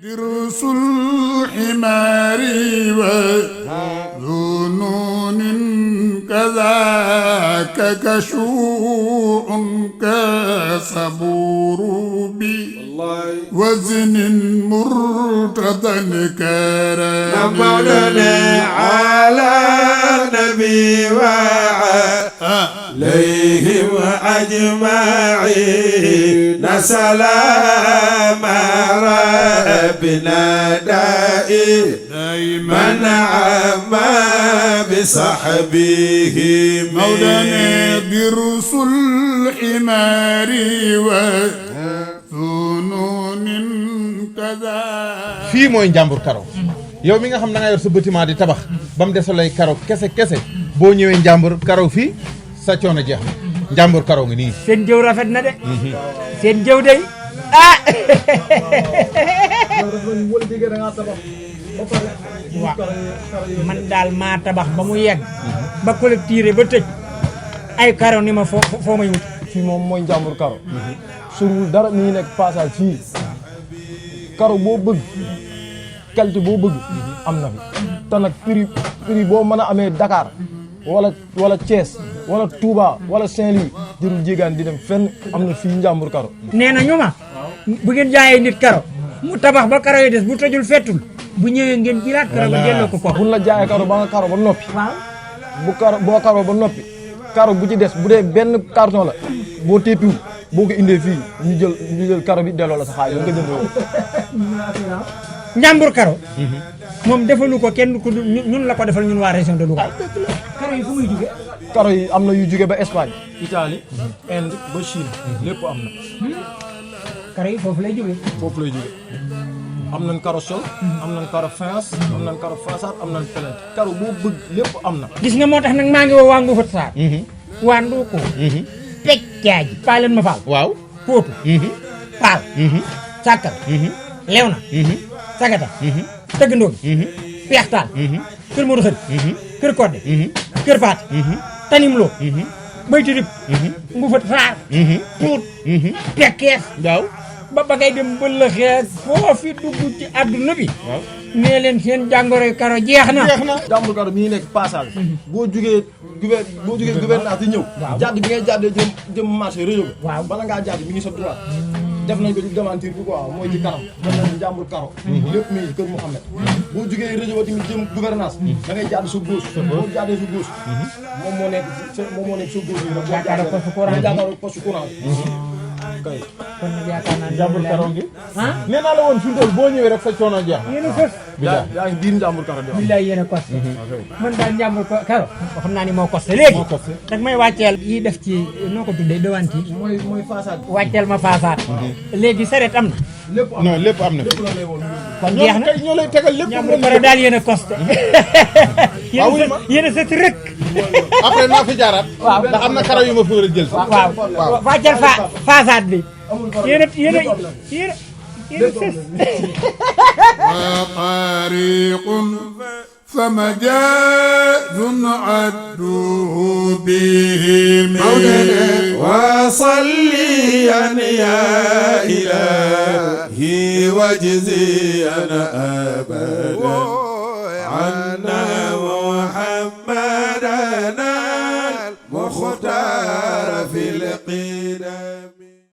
درس الحمار وذنون كذاك كشوع كصبور وزن مرتضى كرم مولانا على نبي وعليهم أجمعين سلام ربنا دائما عم بصحبه مولانا درس الحمار وذنون كذا fii mooy Ndiambour Carreaux yow mi nga xam da nga yor sa bâtiment di tabax ba mu desolay Carreaux kese boo ñëwee Ndiambour Carreaux fii sa coono jeex na Ndiambour Carreaux ngi nii. seen jëw rafet na de. seen jëw day ah. waaw man daal maa tabax ba mu yegg. ba collecté ba tëj. ay Carreaux ni ma foo may wut. fii moom mooy Ndiambour Carreaux. surul dara mi ngi nekk passage fii Carreaux boo bëgg qualité boo bëgg am na fi te nag prix boo mën a amee Dakar wala Thiès wala Touba wala Saint-Louis jërul jéegaan di dem fenn am na fii Ndiambour Carreaux. nee na ñu ma bu ngeen jaayee nit Carreaux mu tabax ba Carreaux yi des bu tojul fettul bu ñëwee ngeen jëlaat Carreaux ba delloo ko buñ la jaayee Carreaux ba nga Carreaux ba noppi. waaw boo Carreaux ba noppi Carreaux bu ci des bu dee benn carton la boo teppiwul boo ko indee fii ñu jël Carreaux bi delloo la sa xaalis nga jënd loolu. Ndiambour Carreaux moom defalu ko kenn ku ñun la ko defal ñun waa région de Louga. Carreaux yi fu muy jóge. Carreaux yi am na yu jóge ba Espagne Italie Inde ba Chine lépp am na. Carreaux yi foofu lay jóge. foofu lay jóge am nañ Carreaux sol am nañ Carreaux faïence am nañ Carreaux façade am nañ plainte Carreaux boo bëgg lépp am na. gis nga moo tax nag maa ngi woo waa Ngoufa Sarr. waa Ndoko. Pecc Jaaji. Paaleen ma faal. waaw Pootu. Paal. Sàkkal. Lewna. Sagata. Tëggandoo. Peextaal. Kër Modou Xëri. Kër Kodde. Kër Paate. Tanimlo. Bayti Rib. Ngoufa Sarr. Tuut. Pekkees. waaw ba ngay dem ba lëxee foo fi dugg ci àdduna bi. waaw nee leen seen jàngoro Carreaux jeex na. Ndiambour Carreaux mi ngi nekk passage. boo jugee gouvernance di ñëw. jàdd bi ngay jàddee jëm marché réseau bi. waaw bala ngaa jàdd mi ngi sa droit. def nañ ko ci devanture bi quoi mooy ci kanam. def nañ Ndiambour Carreaux. lépp mi ngi kër Mouhamed. boo jugee réseau ba tamit jëm gouvernance. da ngay jàdd sa gauche. boo jàddee sa gauche. moom moo nekk sa gauche bi nag. jàkkaarloo poste courant bi jàkkaarloo poste courant bi. kay kon nag yaakaar naa Ndiambour Carreaux ngi. ah nee naa la woon fi mu toll boo ñëwee rek sa coono jeex na. yéen a kos. yaa ngi biir Ndiambour Carreaux di wax. billaay yéen a kos. man daal Ndiambour Carreaux xam naa ni moo kos léegi. moo kos dag may wàcceel yi def ci noo ko tuddee dewanti. mooy façade. wàcceel ma façade. léegi saret am na. lépp am non lépp am na. kon jeex na ñoo lay tegal lépp. Ndiambour Carreaux daal yéen a kos. yéen a sët rek. après naa fi jaaraat. waaw ndax am na Carreaux yu ma fi war a jël. waaw wàcceel façade bi. yéen a sës. وطريق فمجاز عدوه به وصليا يا إلهي واجزيا أبدا